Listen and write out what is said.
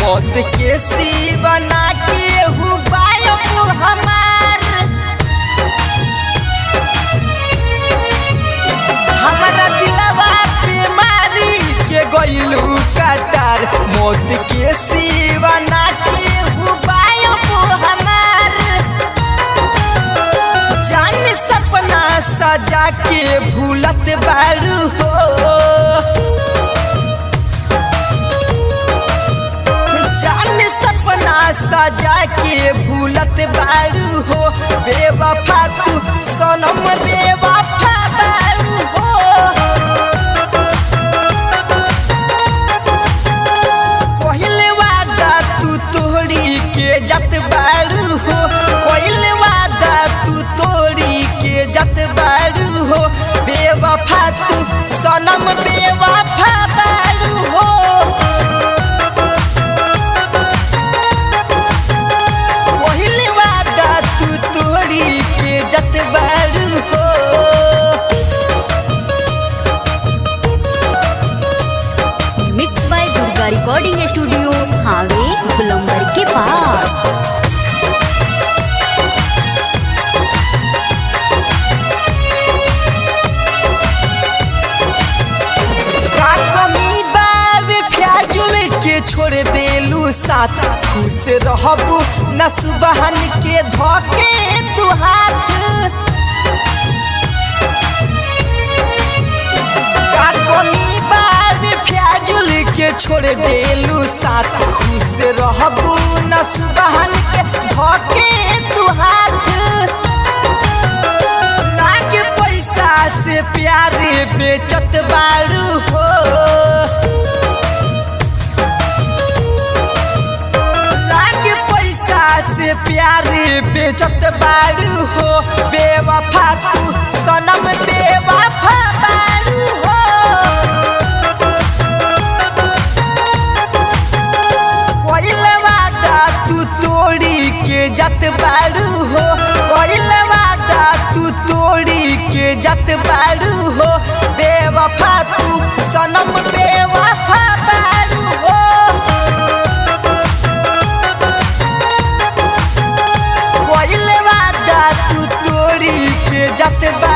मौत के सी बना के हुबायब हमार हमारा दिलवा पे मारी के गइलू कटार मौत के सी बना के हुबायब हमार जान सपना सजा के भूलत बारू हो जान सपना सजा के भूलत बारू हो बेवफा तू सनम बेवफा बारू हो कोइल वादा तू तोड़ी के जत बारू हो कोइल वादा तू तोड़ी के जत बारू हो बेवफा तू सनम बेवफा बारू हो mix by Durga recording studio हावे गुलंबर के पास। के छोड़ देलू साथ खुश रहबू न सुबहन के धोके तू हाथ फ्याजुल के छोड़ देलू साथ खुश रहबू न सुबहन के धोके तू हाथ लागे पैसा से प्यार बेचत बारू हो से प्यार बेचत बारू हो बेवफा तू सनम बेवफा बारू हो कोइल वादा तू तोड़ी के जत बारू हो कोइल वादा तू तोड़ी के जत बारू हो बेवफा तू सनम बेवफा बारू हो जत बा